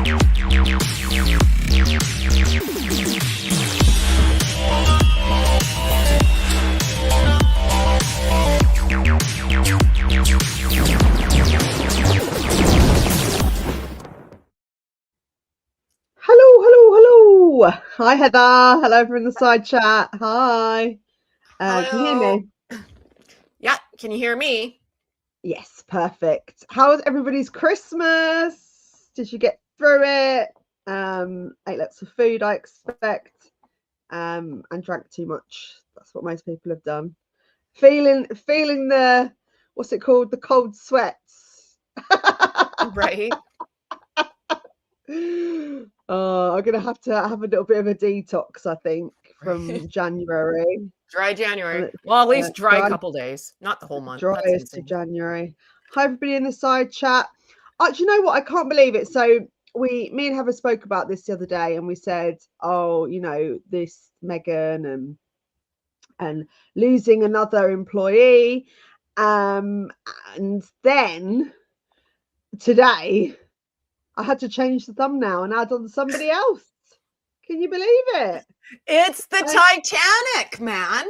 Hello. Hi, Heather. Hello over in the side chat. Hi. Can you hear Hello. me? Yeah, can you hear me? Yes, perfect. How was everybody's Christmas? Did you get through it? Ate lots of food, I expect, and drank too much. That's what most people have done. Feeling the, what's it called? The cold sweats. Right. I'm gonna have to have a little bit of a detox, I think, from Right. January. Dry January. Uh, Well, at least dry a dry couple days, not the whole month. That's driest to insane. January. Hi, everybody in the side chat. Do you know what? I can't believe it. So me and Heather spoke about this the other day, and we said, oh, this Meghan and losing another employee, and then today I had to change the thumbnail and add on somebody else. Can you believe it? It's the Titanic, man.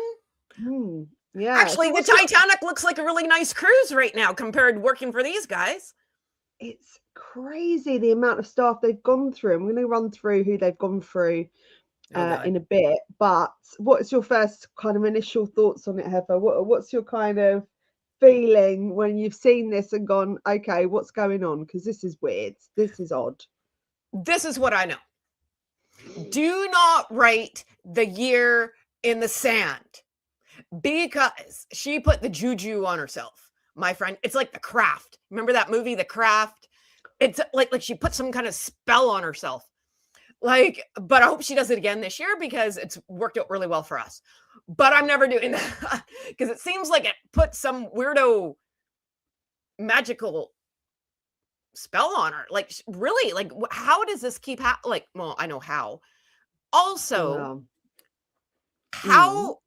Yeah. Actually, the Titanic looks like a really nice cruise right now compared to working for these guys. It's crazy the amount of staff they've gone through. I'm going to run through who they've gone through in a bit. But what's your first kind of initial thoughts on it, Heather? What's your kind of feeling when you've seen this and gone, okay, what's going on? Because this is weird. This is odd. This is what I know. Do not write the year in the sand because she put the juju on herself, my friend. It's like The Craft. Remember that movie, The Craft? It's like she put some kind of spell on herself. But I hope she does it again this year because it's worked out really well for us. But I'm never doing that because it seems like it put some weirdo magical spell on her. Really, how does this keep happening? Well, I know how. Also, how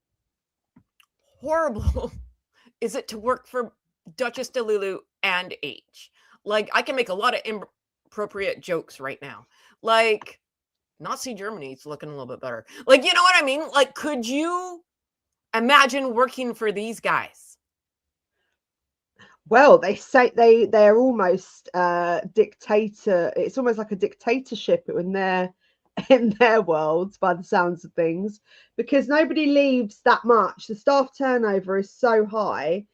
horrible is it to work for Duchess DeLulu and H? I can make a lot of inappropriate jokes right now. Nazi Germany's looking a little bit better. You know what I mean? Could you imagine working for these guys? Well, they say they're almost dictator. It's almost like a dictatorship in their worlds, by the sounds of things, because nobody leaves that much. The staff turnover is so high.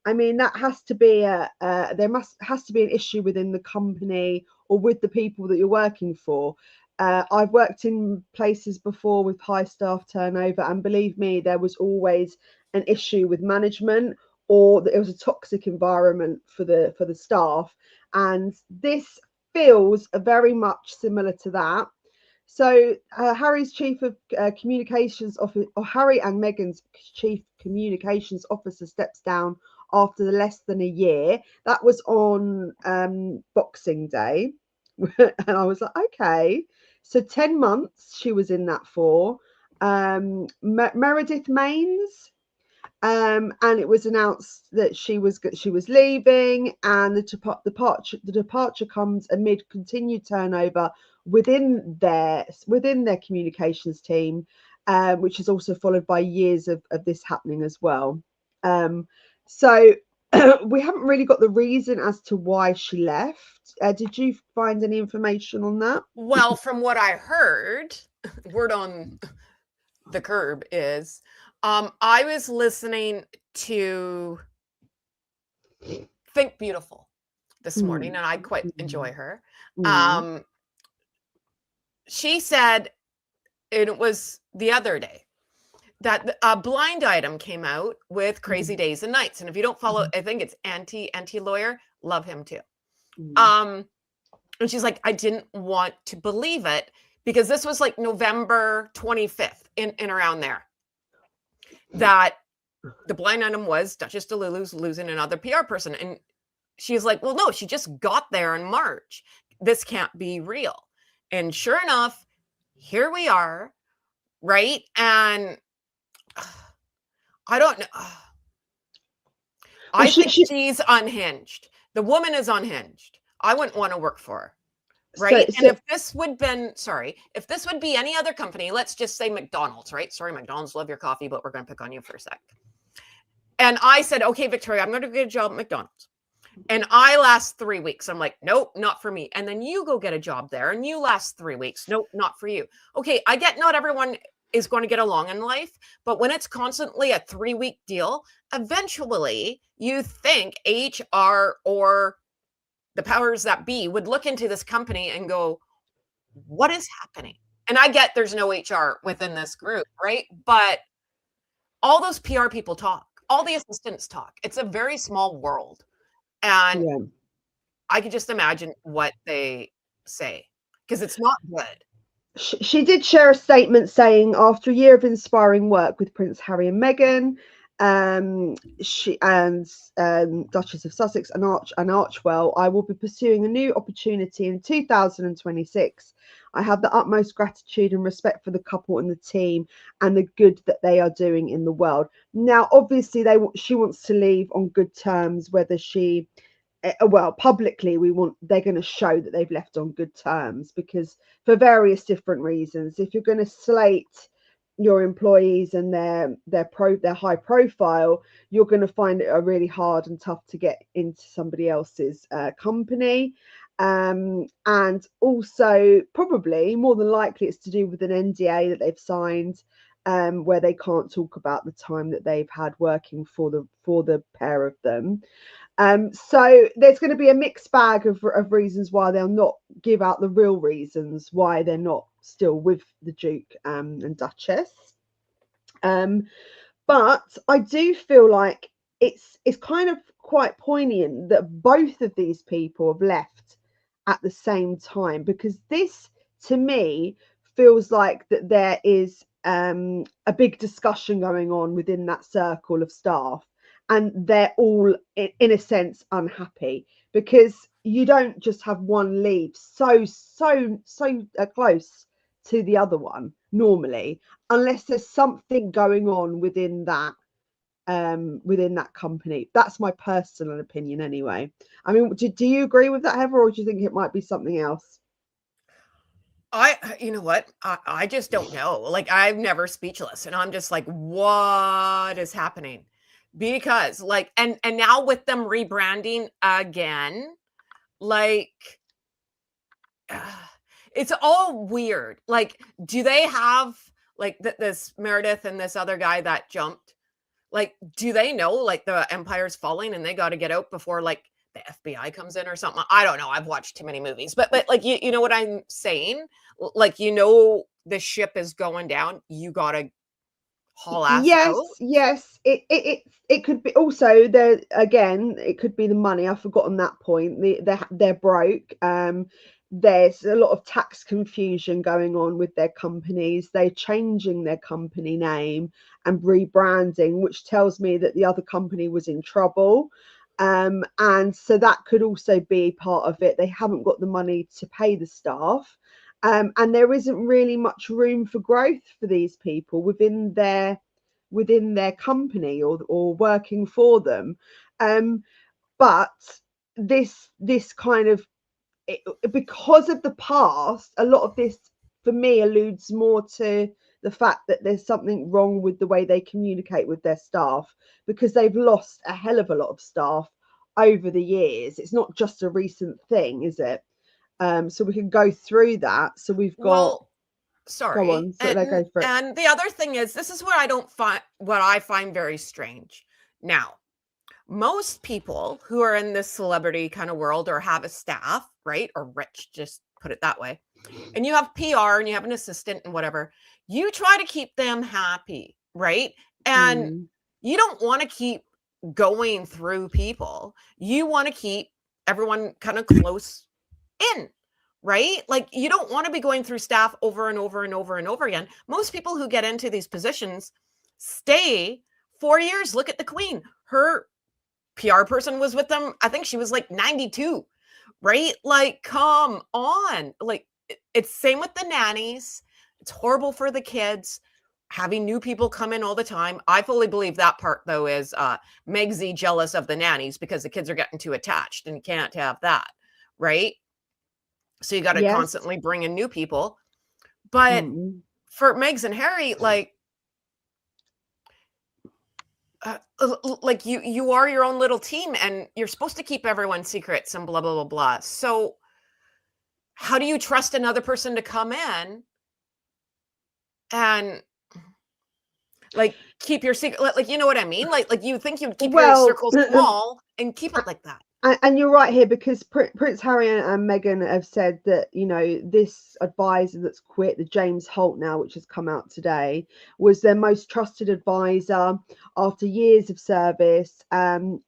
I mean, that has to be has to be an issue within the company or with the people that you're working for. I've worked in places before with high staff turnover, and believe me, there was always an issue with management, or that it was a toxic environment for the staff. And this feels very much similar to that. So Harry's chief of communications officer, or Harry and Meghan's chief communications officer, steps down after less than a year. That was on Boxing Day. And I was like, okay. So 10 months she was in that for. Meredith Maines. And it was announced that she was leaving, and the departure comes amid continued turnover within their communications team, which is also followed by years of this happening as well. So we haven't really got the reason as to why she left. Did you find any information on that? Well, from what I heard, word on the curb is I was listening to Think Beautiful this morning, and I quite enjoy her. She said, and it was the other day, that a blind item came out with Crazy Days and Nights. And if you don't follow, I think it's Anti-Lawyer, love him too. And she's like, I didn't want to believe it because this was like November 25th in around there, that the blind item was Duchess DeLulu's losing another PR person. And she's like, well, no, she just got there in March. This can't be real. And sure enough, here we are, right? And I don't know. I think she's unhinged. The woman is unhinged. I wouldn't want to work for her. right? So And if this would be any other company, let's just say McDonald's, right? Sorry, McDonald's, love your coffee, but we're going to pick on you for a sec. And I said, okay, Victoria, I'm going to get a job at McDonald's. And I last 3 weeks. I'm like, nope, not for me. And then you go get a job there and you last 3 weeks. Nope, not for you. Okay, I get not everyone is going to get along in life, but when it's constantly a 3-week deal, eventually you think HR or the powers that be would look into this company and go, what is happening? And I get there's no HR within this group, right? But all those PR people talk, all the assistants talk. It's a very small world. And yeah. I could just imagine what they say because it's not good. She did share a statement saying, after a year of inspiring work with Prince Harry and Meghan, she and Duchess of Sussex and Archewell, I will be pursuing a new opportunity in 2026. I have the utmost gratitude and respect for the couple and the team and the good that they are doing in the world. Now, obviously, she wants to leave on good terms. Whether she, well, publicly, they're going to show that they've left on good terms, because for various different reasons. If you're going to slate your employees and their high profile, you're going to find it really hard and tough to get into somebody else's company. And also, probably more than likely, it's to do with an NDA that they've signed, where they can't talk about the time that they've had working for the pair of them. So there's going to be a mixed bag of reasons why they'll not give out the real reasons why they're not still with the Duke and Duchess. But I do feel like it's kind of quite poignant that both of these people have left at the same time, because this, to me, feels like that there is a big discussion going on within that circle of staff, and they're all in a sense unhappy, because you don't just have one leave so close to the other one normally, unless there's something going on within that company. That's my personal opinion anyway. I mean, do you agree with that, Heather, or do you think it might be something else? You know what? I just don't know. Like, I'm never speechless, and I'm just like, what is happening? Because like, and now with them rebranding again, like, it's all weird. Like, do they have like this Meredith and this other guy that jumped? Like, do they know like the empire's falling and they got to get out before like the FBI comes in or something? I don't know. I've watched too many movies, but like you know what I'm saying? Like, you know, the ship is going down. You got to haul ass out. Yes. It could be also there again. It could be the money. I've forgotten that point. They're broke. There's a lot of tax confusion going on with their companies. They're changing their company name and rebranding, which tells me that the other company was in trouble. And so that could also be part of it. They haven't got the money to pay the staff. And there isn't really much room for growth for these people within their company or working for them. But this kind of, because of the past, a lot of this for me alludes more to the fact that there's something wrong with the way they communicate with their staff, because they've lost a hell of a lot of staff over the years. It's not just a recent thing, is it? So we can go through that. So we've got, sorry. go on. So go for it. And the other thing is, this is what I find very strange. Now, most people who are in this celebrity kind of world or have a staff, right, or rich, just put it that way, and you have PR and you have an assistant and whatever, you try to keep them happy, right? And you don't want to keep going through people. You want to keep everyone kind of close in, right? Like, you don't want to be going through staff over and over and over and over again. Most people who get into these positions stay 4 years. Look at the Queen. Her PR person was with them. I think she was like 92, right? Like, come on. Like, it's same with the nannies. It's horrible for the kids having new people come in all the time. I fully believe that part, though, is Megzy jealous of the nannies because the kids are getting too attached, and you can't have that, right? So you got to Yes. constantly bring in new people. But for Meghan and Harry, like you are your own little team, and you're supposed to keep everyone's secrets and blah blah blah blah. So how do you trust another person to come in and like keep your secret? Like, you know what I mean? Like you think you'd keep your circle small and keep it like that. And you're right here, because Prince Harry and Meghan have said that, you know, this advisor that's quit, the James Holt now, which has come out today, was their most trusted advisor after years of service. And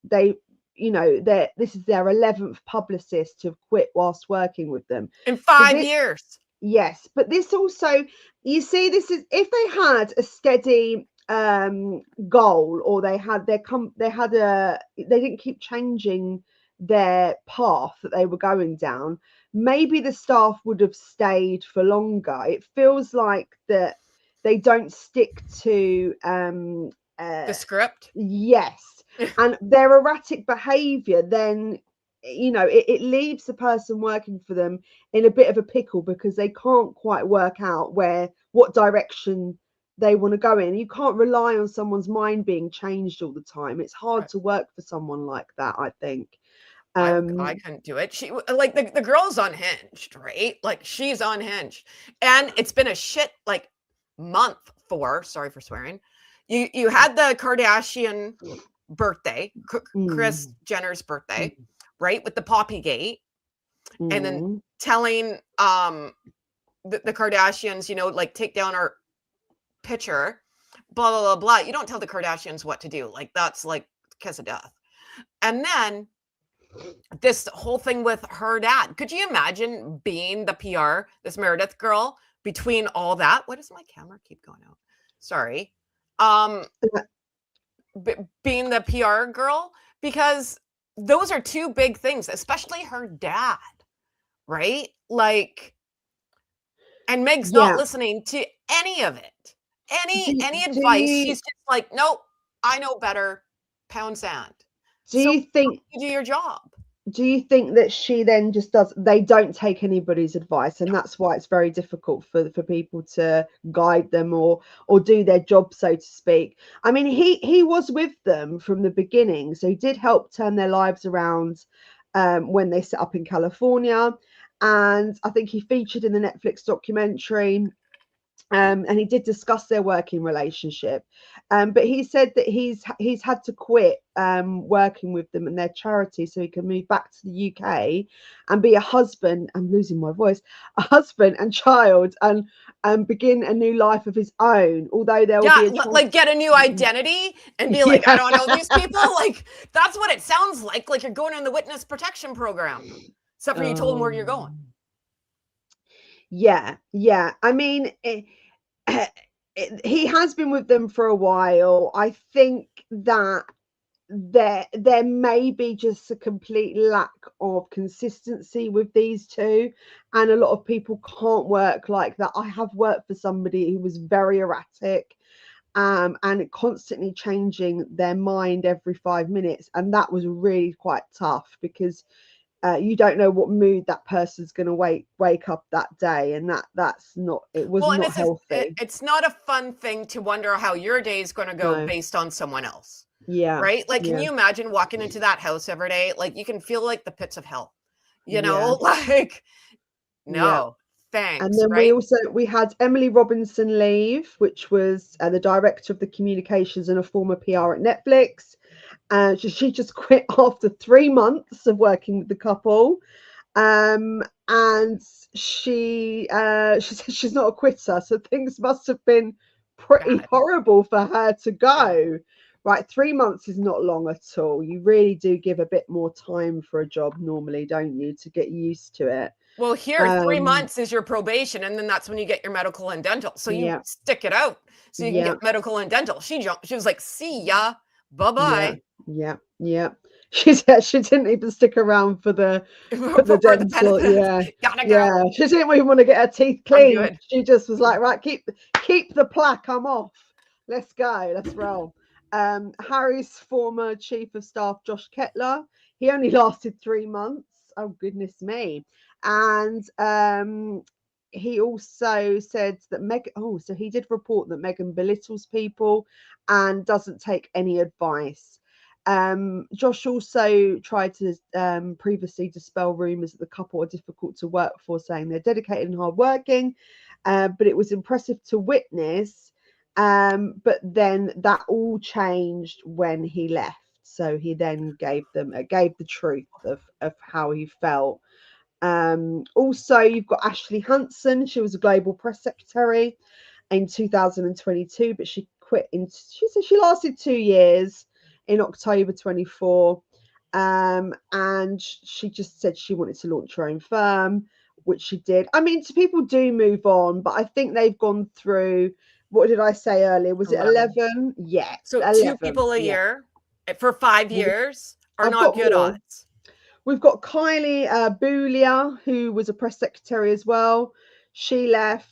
they, you know, this is their 11th publicist to have quit whilst working with them in 5 years. Yes, but this also, you see, this is if they had a steady goal, or they didn't keep changing their path that they were going down, maybe the staff would have stayed for longer. It feels like that they don't stick to the script. Yes. And their erratic behavior, then, you know, it leaves the person working for them in a bit of a pickle, because they can't quite work out what direction they want to go in. You can't rely on someone's mind being changed all the time. It's hard to work for someone like that, I think. I couldn't do it. She, like, the girl's unhinged, right? Like, she's unhinged, and it's been a shit like month for, sorry for swearing. You had the Kardashian birthday, Kris Jenner's birthday, right, with the Poppygate, and then telling the Kardashians, you know, like, take down our picture, blah blah blah blah. You don't tell the Kardashians what to do. Like, that's like kiss of death. And then this whole thing with her dad. Could you imagine being the PR, this Meredith girl, between all that? Why does my camera keep going out? Sorry. Being the PR girl, because those are two big things, especially her dad, right? Like, and Meg's not listening to any of it. Any advice. She's just like, nope, I know better. Pound sand. Do you think you do your job? Do you think that she then just they don't take anybody's advice, and that's why it's very difficult for people to guide them or do their job, so to speak? I mean, he was with them from the beginning, so he did help turn their lives around when they set up in California, and I think he featured in the Netflix documentary. And he did discuss their working relationship, but he said that he's had to quit working with them and their charity so he can move back to the UK and be a husband. I'm losing my voice. A husband and child, and begin a new life of his own. Although there will be like get a new identity and be like, I don't know these people. Like, that's what it sounds like. Like, you're going in the witness protection program, except for you told him where you're going. Yeah. I mean, he has been with them for a while. I think that there may be just a complete lack of consistency with these two, and a lot of people can't work like that. I have worked for somebody who was very erratic, and constantly changing their mind every 5 minutes, and that was really quite tough, because you don't know what mood that person's going to wake up that day, and that's not, it was not healthy. It's not a fun thing to wonder how your day is going to go based on someone else. Yeah. Right. Like, can you imagine walking into that house every day? Like, you can feel like the pits of hell, you know, like, no, thanks. And then we had Emily Robinson leave, which was the director of the communications and a former PR at Netflix. She just quit after 3 months of working with the couple. And she said she's not a quitter, so things must have been pretty horrible for her to go. Right, 3 months is not long at all. You really do give a bit more time for a job normally, don't you, to get used to it? Well, here, 3 months is your probation, and then that's when you get your medical and dental. So you stick it out so you can get medical and dental. She was like, see ya, bye-bye. Yeah. She didn't even stick around for the dental. She didn't even want to get her teeth cleaned. She just was like, right, keep the plaque. I'm off. Let's go. Let's roll. Harry's former chief of staff, Josh Kettler, he only lasted 3 months. Oh, goodness me. And he also said that so he did report that Meghan belittles people and doesn't take any advice. Josh also tried to previously dispel rumours that the couple are difficult to work for, saying they're dedicated and hardworking, but it was impressive to witness. But then that all changed when he left. So he then gave the truth of how he felt. Also, you've got Ashley Hansen. She was a global press secretary in 2022, but she quit she said she lasted 2 years in October 24. And she just said she wanted to launch her own firm, which she did. I mean, people do move on, but I think they've gone through, what did I say earlier? Was 11. it 11? Yeah. So 11, 2 people a year for 5 years are I've not got good more. odds. We've got Kylie Boulia, who was a press secretary as well. She left.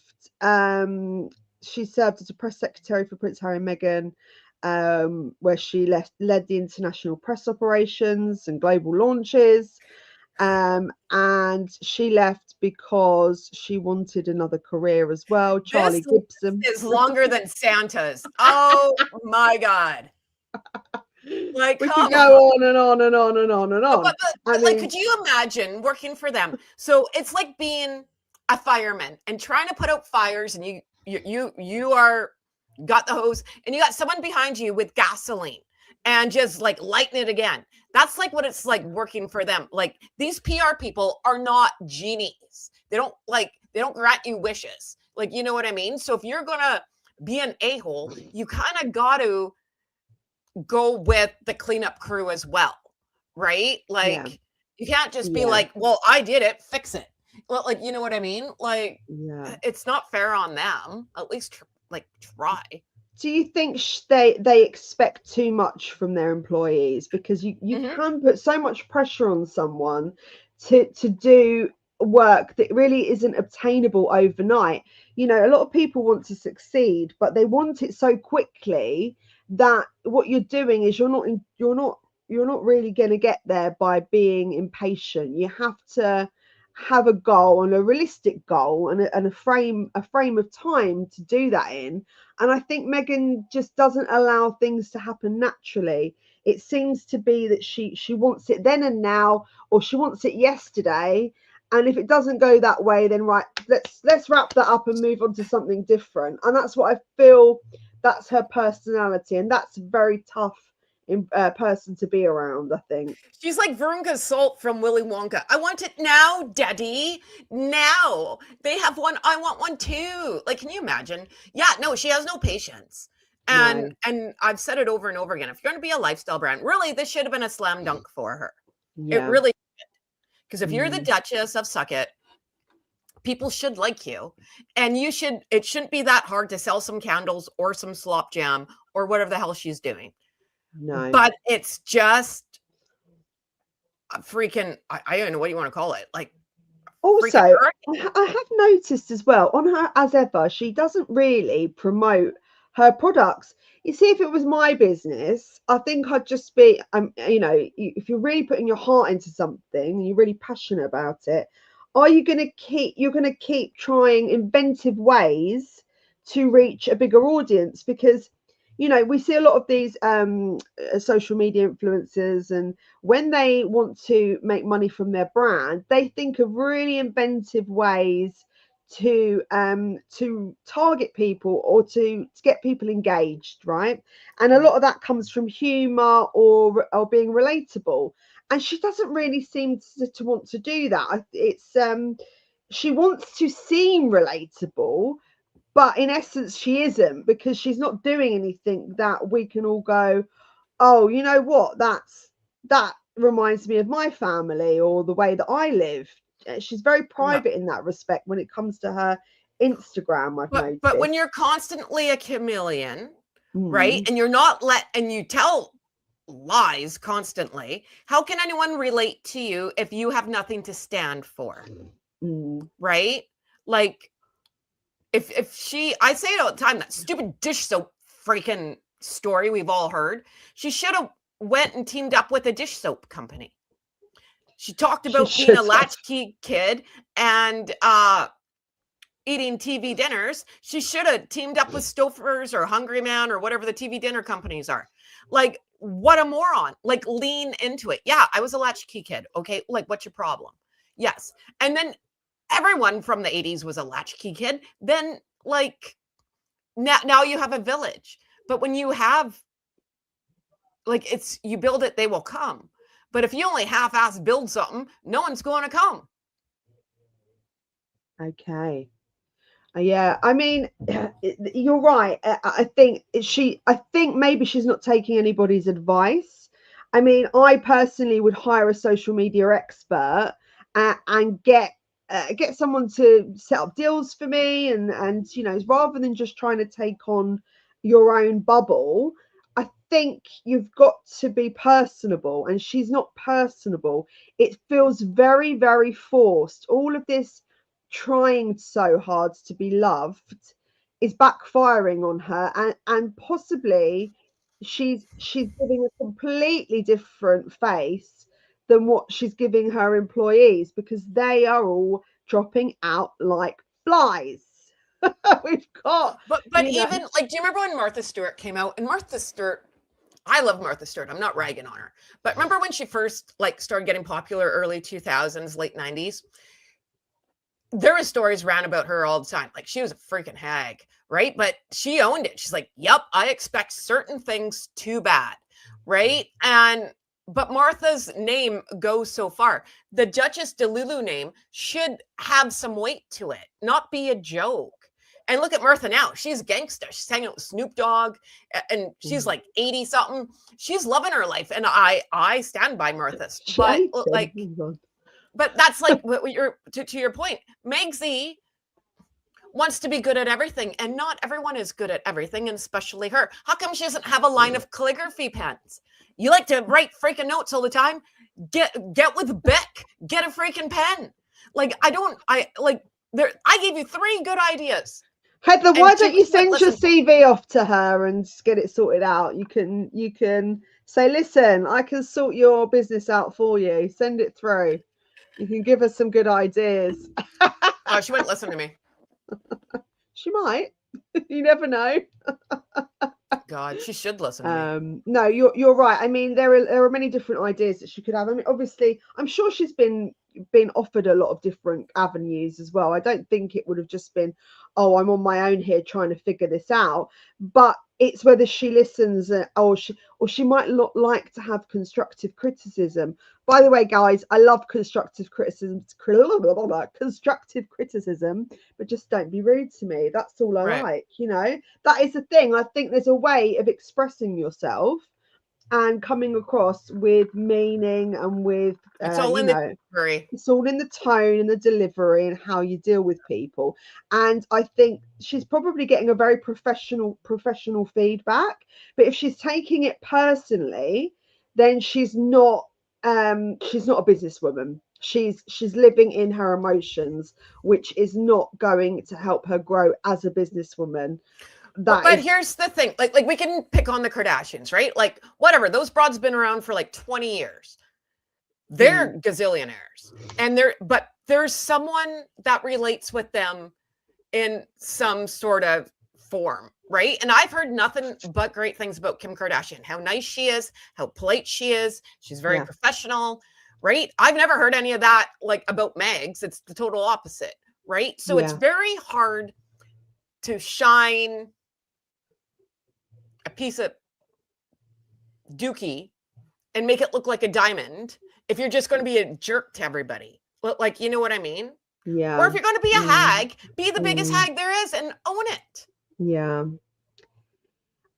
She served as a press secretary for Prince Harry and Meghan, where she led the international press operations and global launches. And she left because she wanted another career as well. Charlie This Gibson is longer than Santa's. Oh my God. Like, we come can go on and on and on and on and on. But like, could you imagine working for them? So it's like being a fireman and trying to put out fires, and you are got the hose, and you got someone behind you with gasoline and just like lighting it again. That's like what it's like working for them. Like, these PR people are not genies. They don't grant you wishes. Like, you know what I mean? So if you're gonna be an a-hole, you kind of got to go with the cleanup crew as well, right? Like, you can't just be like, well, I did it, fix it. Well, like, you know what I mean? Like, it's not fair on them. At least try. Do you think they expect too much from their employees? Because you can put so much pressure on someone to do work that really isn't obtainable overnight. You know, a lot of people want to succeed, but they want it so quickly that what you're doing is you're not really going to get there by being impatient. You have to have a goal, and a realistic goal, and a frame of time to do that in. And I think Meghan just doesn't allow things to happen naturally. It seems to be that she wants it then and now, or she wants it yesterday. And if it doesn't go that way, then right, let's wrap that up and move on to something different. And that's what I feel, that's her personality, and that's a very tough person to be around, I think. She's like Veruca Salt from Willy Wonka. I want it now, Daddy. Now. They have one. I want one too. Like, can you imagine? Yeah, no, she has no patience. And I've said it over and over again. If you're going to be a lifestyle brand, really, this should have been a slam dunk for her. It really did. Because if you're the Duchess of Suckit, people should like you. And it shouldn't be that hard to sell some candles or some slop jam or whatever the hell she's doing. No. But it's just a freaking, I don't know what you want to call it. Like, also, I have noticed as well, on her, as ever, she doesn't really promote her products. You see, if it was my business, I think I'd just be, if you're really putting your heart into something and you're really passionate about it, you're going to keep trying inventive ways to reach a bigger audience. Because, you know, we see a lot of these social media influencers, and when they want to make money from their brand, they think of really inventive ways to target people, or to get people engaged, right? And a lot of that comes from humor or being relatable. And she doesn't really seem to want to do that. It's she wants to seem relatable, but in essence she isn't, because she's not doing anything that we can all go, oh, you know what, that reminds me of my family or the way that I live. She's very private in that respect when it comes to her Instagram, I've noticed. But when you're constantly a chameleon, right, and you're not and you tell lies constantly, how can anyone relate to you if you have nothing to stand for? Right? Like, if I say it all the time, that stupid dish soap freaking story we've all heard, she should have went and teamed up with a dish soap company. She talked She about being a should have. latchkey kid and eating TV dinners. She should have teamed up with Stouffer's or Hungry Man or whatever the TV dinner companies are. Like, what a moron. Like, lean into it. Yeah, I was a latchkey kid. Okay, like, what's your problem? Yes. And then everyone from the 80s was a latchkey kid. Then, like, now you have a village. But when you have, like, it's, you build it, they will come. But if you only half-ass build something, no one's going to come. Okay. Yeah, I mean, you're right. I think maybe she's not taking anybody's advice. I mean, I personally would hire a social media expert and get someone to set up deals for me, and you know, rather than just trying to take on your own bubble. I think you've got to be personable, and she's not personable. It feels very, very forced. All of this trying so hard to be loved is backfiring on her, and possibly she's giving a completely different face than what she's giving her employees, because they are all dropping out like flies. We've got, But you know, even, like, do you remember when Martha Stewart came out? And Martha Stewart, I love Martha Stewart. I'm not ragging on her. But remember when she first, like, started getting popular, early 2000s, late 90s? There were stories ran about her all the time. Like, she was a freaking hag, right? But she owned it. She's like, yep, I expect certain things too bad, right? But Martha's name goes so far. The Duchess de Lulu name should have some weight to it, not be a joke. And look at Martha now. She's a gangster. She's hanging out with Snoop Dogg, and she's like 80 something. She's loving her life, and I stand by Martha. But like, but that's like what you're to your point. Megsy wants to be good at everything, and not everyone is good at everything, and especially her. How come she doesn't have a line of calligraphy pens? You like to write freaking notes all the time. Get with Beck. Get a freaking pen. Like, I gave you 3 good ideas. Heather, why don't you send your CV off to her and just get it sorted out? You can say, listen, I can sort your business out for you. Send it through. You can give us some good ideas. Oh, she wouldn't listen to me. She might. You never know. God, she should listen to me. No, you're right. I mean, there are many different ideas that she could have. I mean, obviously, I'm sure she's been offered a lot of different avenues as well. I don't think it would have just been, oh, I'm on my own here trying to figure this out. But it's whether she listens, or she might not like to have constructive criticism. By the way, guys, I love constructive criticism, but just don't be rude to me. That's all I like. You know, that is the thing. I think there's a way of expressing yourself and coming across with meaning, and with it's all in the delivery. It's all in the tone and the delivery and how you deal with people. And I think she's probably getting a very professional feedback. But if she's taking it personally, then she's not a businesswoman. She's living in her emotions, which is not going to help her grow as a businesswoman. But here's the thing, like we can pick on the Kardashians, right? Like, whatever, those broads been around for like 20 years. They're gazillionaires, and but there's someone that relates with them in some sort of form, right? And I've heard nothing but great things about Kim Kardashian, how nice she is, how polite she is. She's very professional, right? I've never heard any of that like about Megs. It's the total opposite, right? So it's very hard to shine a piece of dookie and make it look like a diamond if you're just going to be a jerk to everybody. Like, you know what I mean? Yeah. Or if you're going to be a hag, be the biggest hag there is and own it. Yeah.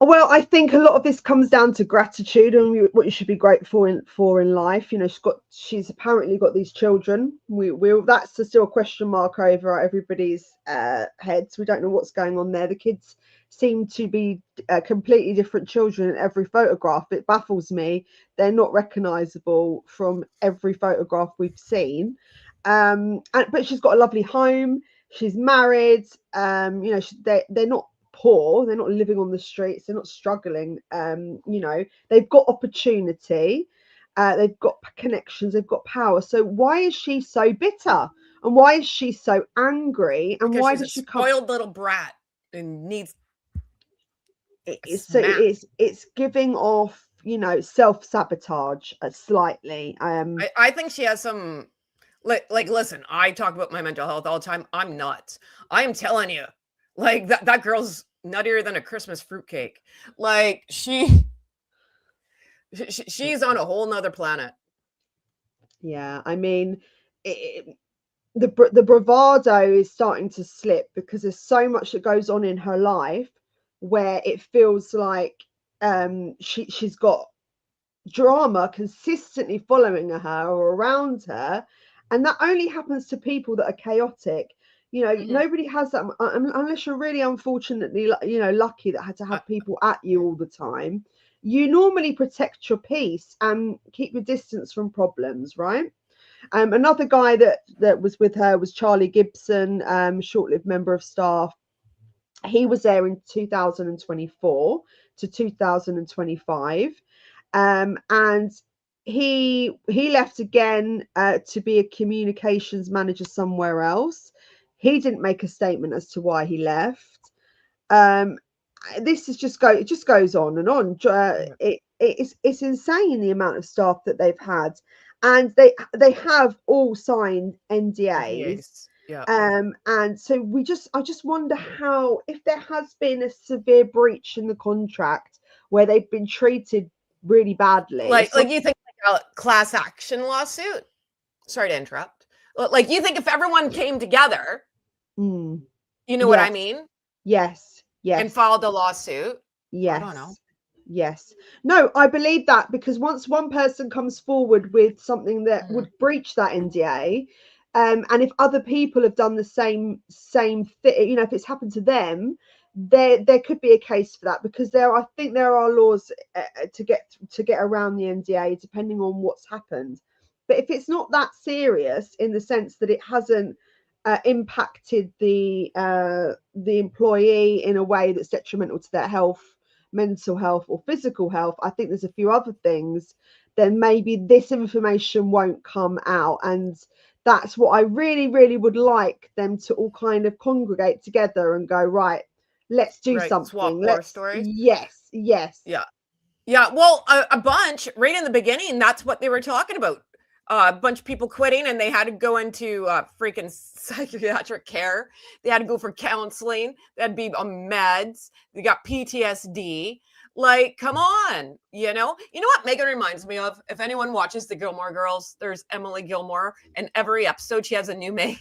Well, I think a lot of this comes down to gratitude and what you should be grateful for in life. You know, she's apparently got these children. That's still a question mark over everybody's heads. We don't know what's going on there. The kids seem to be completely different children in every photograph. It baffles me. They're not recognizable from every photograph we've seen. But she's got a lovely home. She's married. You know, they're not poor, they're not living on the streets, they're not struggling. You know, they've got opportunity. they've got connections, they've got power. So why is she so bitter? And why is she so angry? And Because why she's does a she come? spoiled little brat and needs a So smack. it's giving off, you know, self-sabotage slightly. I think she has some like listen, I talk about my mental health all the time. I'm nuts. I am telling you, like that girl's nuttier than a Christmas fruitcake. Like she's on a whole nother planet. Yeah, I mean, the bravado is starting to slip because there's so much that goes on in her life where it feels like she's got drama consistently following her or around her, and that only happens to people that are chaotic. You know, nobody has that unless you're really unfortunately, you know, lucky that had to have people at you all the time. You normally protect your peace and keep your distance from problems, right? Another guy that was with her was Charlie Gibson, short-lived member of staff. He was there in 2024 to 2025, and he left again to be a communications manager somewhere else. He didn't make a statement as to why he left. This is it just goes on and on. It's insane the amount of staff that they've had, and they have all signed NDAs. Yeah. And so I just wonder how, if there has been a severe breach in the contract where they've been treated really badly. Like you think like a class action lawsuit? Sorry to interrupt. Like you think if everyone came together, you know what I mean? Yes. And filed a lawsuit. Yes. I don't know. Yes. No, I believe that, because once one person comes forward with something that would breach that NDA, and if other people have done the same thing, you know, if it's happened to them, there could be a case for that, because I think there are laws to get around the NDA depending on what's happened. But if it's not that serious, in the sense that it hasn't impacted the employee in a way that's detrimental to their health, mental health or physical health, I think there's a few other things, then maybe this information won't come out. And that's what I really, really would like them to all kind of congregate together and go, right, let's do something. Swap war stories. Yes. Yeah. Well, a bunch right in the beginning, that's what they were talking about. A bunch of people quitting, and they had to go into freaking psychiatric care. They had to go for counseling. They had to be on meds. They got PTSD. Like, come on, you know what Meghan reminds me of? If anyone watches the Gilmore Girls, there's Emily Gilmore, and every episode she has a new maid.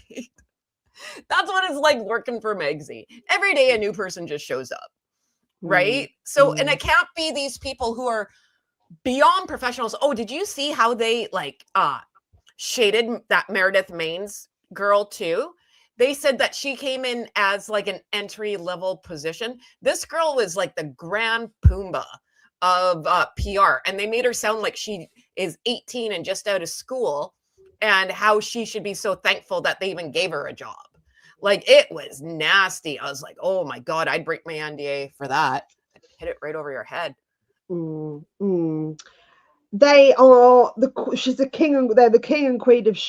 That's what it's like working for Megsy. Every day a new person just shows up, right? So, and it can't be these people who are beyond professionals. Oh, did you see how they like shaded that Meredith Main's girl too? They said that she came in as like an entry level position. This girl was like the grand Pumbaa of PR, and they made her sound like she is 18 and just out of school, and how she should be so thankful that they even gave her a job. Like, it was nasty. I was like, oh my God, I'd break my NDA for that. I'd hit it right over your head. They are she's the king, and they're the king and queen of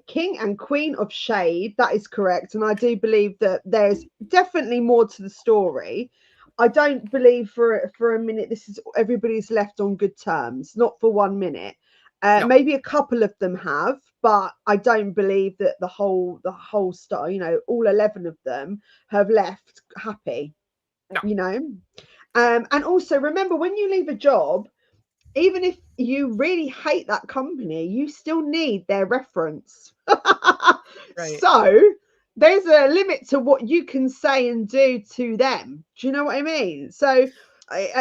king and queen of shade. That is correct, and I do believe that there's definitely more to the story. I don't believe for a minute this is everybody's left on good terms. Not for 1 minute. No. Maybe a couple of them have, but I don't believe that the whole star, you know, all 11 of them have left happy. No. You know, and also remember, when you leave a job, even if you really hate that company, you still need their reference. Right. So there's a limit to what you can say and do to them. Do you know what I mean? So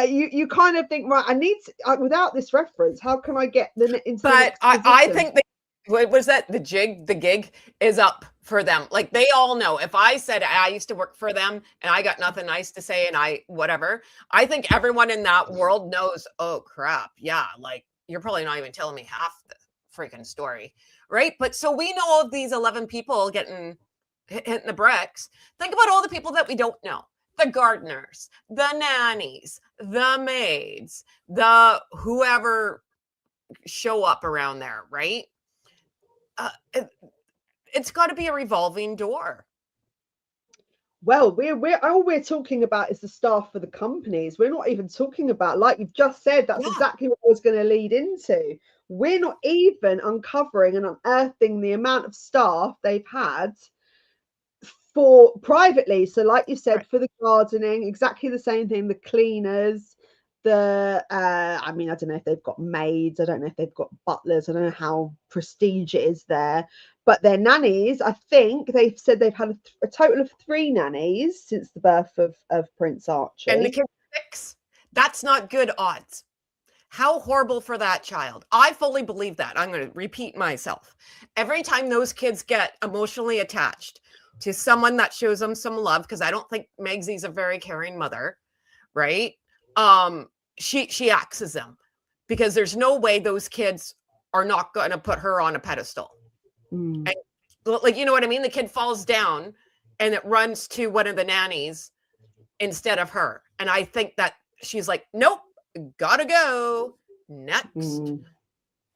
you kind of think, right, I need to, without this reference, how can I get into the next position? I think what was that? The gig is up for them. Like, they all know. If I said I used to work for them and I got nothing nice to say and whatever, I think everyone in that world knows, oh crap, yeah, like, you're probably not even telling me half the freaking story, right? But so we know of these 11 people getting hitting the bricks. Think about all the people that we don't know. The gardeners, the nannies, the maids, the whoever show up around there, right? It's got to be a revolving door. Well, we're all we're talking about is the staff for the companies. We're not even talking about, like you've just said, that's exactly what I was going to lead into. We're not even uncovering and unearthing the amount of staff they've had for privately. So like you said, for the gardening, exactly the same thing, the cleaners, the I mean, I don't know if they've got maids, I don't know if they've got butlers, I don't know how prestige it is there, but their nannies, I think they've said they've had a total of 3 nannies since the birth of Prince Archie. And the kid's 6. That's not good odds. How horrible for that child. I fully believe that. I'm going to repeat myself. Every time those kids get emotionally attached to someone that shows them some love, because I don't think Megsy's a very caring mother, right? She axes them, because there's no way those kids are not going to put her on a pedestal. And, like, you know what I mean? The kid falls down and it runs to one of the nannies instead of her. And I think that she's like, nope, gotta go next.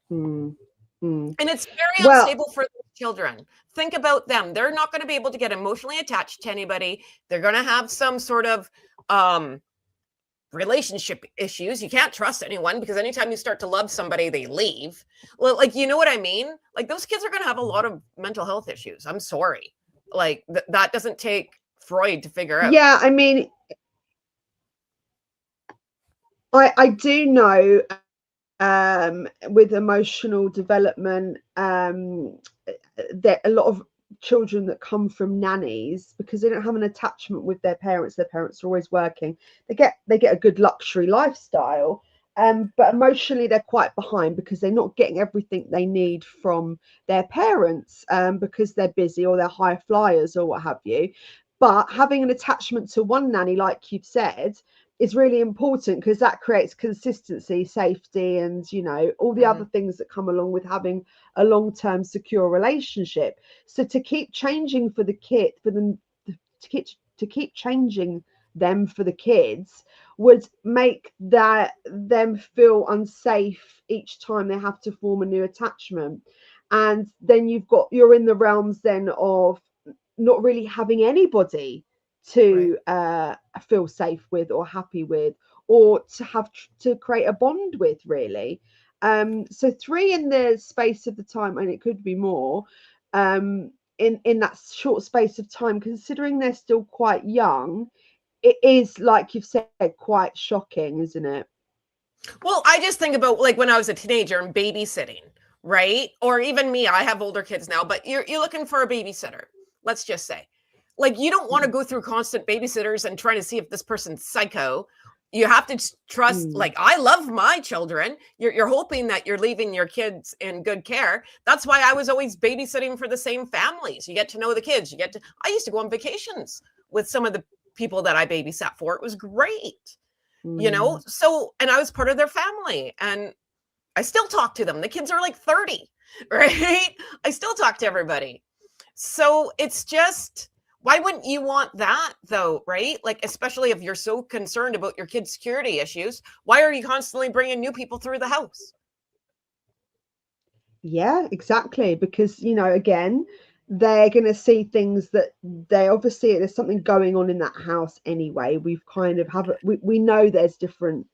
And it's very unstable for the children. Think about them. They're not going to be able to get emotionally attached to anybody. They're going to have some sort of relationship issues. You can't trust anyone, because anytime you start to love somebody, they leave. Well, like, you know what I mean? Like, those kids are going to have a lot of mental health issues. I'm sorry. Like, that doesn't take Freud to figure out. Yeah, I mean, I do know with emotional development that a lot of children that come from nannies, because they don't have an attachment with their parents are always working, they get a good luxury lifestyle, but emotionally they're quite behind, because they're not getting everything they need from their parents, because they're busy or they're high flyers or what have you. But having an attachment to one nanny, like you've said, is really important, because that creates consistency, safety, and, you know, all the other things that come along with having a long-term secure relationship. So to keep changing for the kid, for them to keep changing them for the kids, would make them feel unsafe each time they have to form a new attachment. And then you're in the realms then of not really having anybody to feel safe with or happy with, or to have to create a bond with, really. So 3 in the space of the time, and it could be more, in that short space of time, considering they're still quite young, it is, like you've said, quite shocking, isn't it? Well, I just think about, like, when I was a teenager and babysitting, right? Or even me, I have older kids now, but you're looking for a babysitter, let's just say. Like, you don't want to go through constant babysitters and trying to see if this person's psycho. You have to trust, like, I love my children. You're hoping that you're leaving your kids in good care. That's why I was always babysitting for the same families. You get to know the kids. I used to go on vacations with some of the people that I babysat for. It was great, you know? So, and I was part of their family, and I still talk to them. The kids are like 30, right? I still talk to everybody. So it's just, why wouldn't you want that, though, right? Like, especially if you're so concerned about your kids' security issues, why are you constantly bringing new people through the house? Yeah, exactly. Because, you know, again, they're going to see things that they obviously, there's something going on in that house anyway. We've kind of we know there's different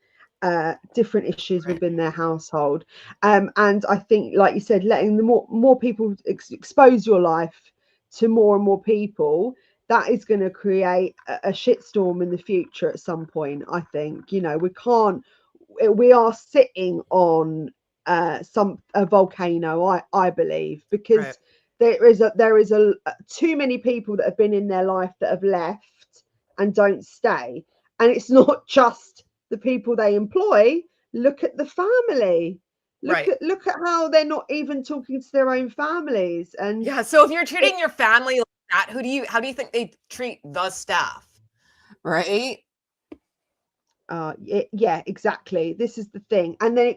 issues within their household. And I think, like you said, letting the more people expose your life to more and more people, that is going to create a shitstorm in the future at some point. I think, you know, we are sitting on a volcano, I believe, because there is too many people that have been in their life that have left and don't stay. And it's not just the people they employ. Look at the family. Look at how they're not even talking to their own families. And yeah, so if you're treating your family like that, how do you think they treat the staff? Right? Yeah, exactly. This is the thing. And then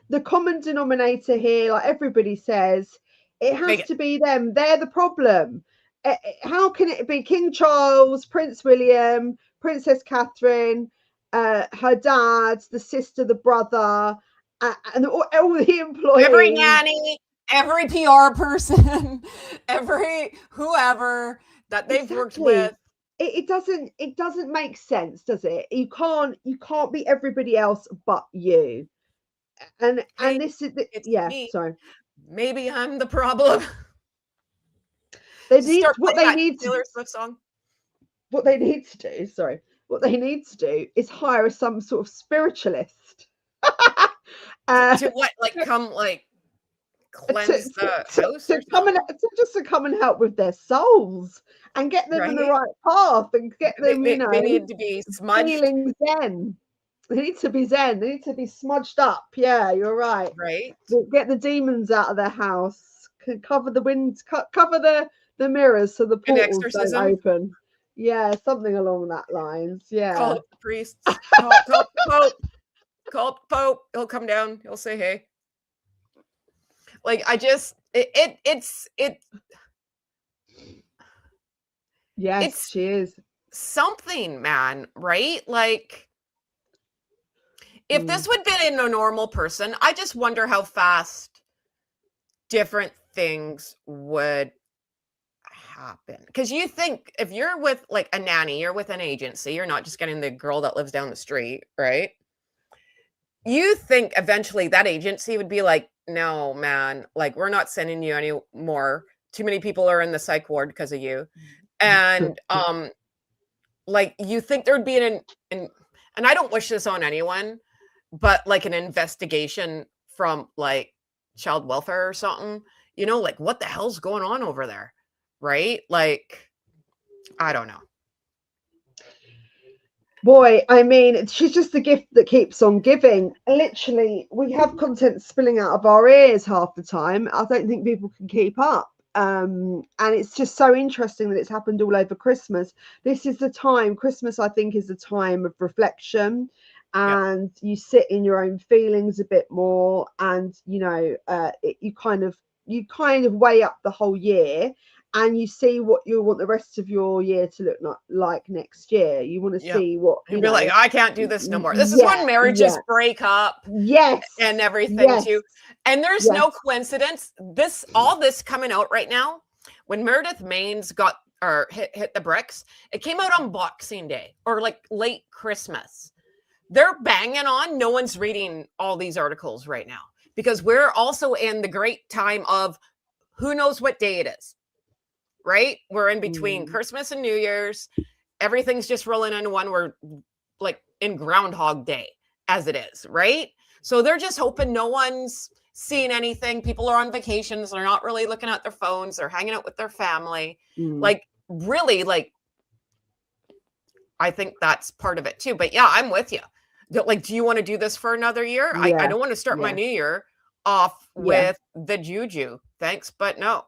the common denominator here, like everybody says, it has to be them. They're the problem. How can it be King Charles, Prince William, Princess Catherine, her dad, the sister, the brother, and all the employees, every nanny, every PR person, every whoever that they've worked with. It doesn't make sense, does it? You can't be everybody else but you. And this is Me. sorry. Maybe I'm the problem. They need what they need Taylor Swift song. What they need to do, sorry, what they need to do is hire some sort of spiritualist. To what? Like come like cleanse the house or something? To come and help with their souls and get them in the right path and get them, they need to be smudged. Feeling zen. They need to be zen. They need to be smudged up. Yeah, you're right. Right. Get the demons out of their house. Cover the winds. Cover the mirrors so the portals don't open. Yeah, something along that lines. Yeah. Call the priests. Call the Pope. Call the Pope. He'll come down. He'll say hey. Like I just it's yes, she is something, man, right? Like if this would have been a normal person, I just wonder how fast different things would happen. Because you think if you're with like a nanny, you're with an agency, you're not just getting the girl that lives down the street, right? You think eventually that agency would be like, no, man, like we're not sending you anymore. Too many people are in the psych ward because of you. And like you think there'd be and I don't wish this on anyone, but like an investigation from like child welfare or something, you know, like what the hell's going on over there? Right? Like, I don't know. Boy, I mean, she's just the gift that keeps on giving. Literally, we have content spilling out of our ears half the time. I don't think people can keep up. And it's just so interesting that it's happened all over Christmas. This is the time, Christmas, I think, is the time of reflection. And you sit in your own feelings a bit more. And, you know, you kind of weigh up the whole year. And you see what you want the rest of your year to look like next year. You want to see what you'd be like, I can't do this no more. This is when marriages break up. Yes. And everything too. And there's no coincidence. All this coming out right now, when Meredith Maines got or hit the bricks, it came out on Boxing Day or like late Christmas. They're banging on. No one's reading all these articles right now because we're also in the great time of who knows what day it is. Right? We're in between Christmas and New Year's. Everything's just rolling into one. We're like in Groundhog Day as it is, right? So they're just hoping no one's seeing anything. People are on vacations. They're not really looking at their phones. They're hanging out with their family. Like really, like I think that's part of it too. But yeah, I'm with you. Like, do you want to do this for another year? Yeah. I don't want to start my new year off with the juju. Thanks, but no,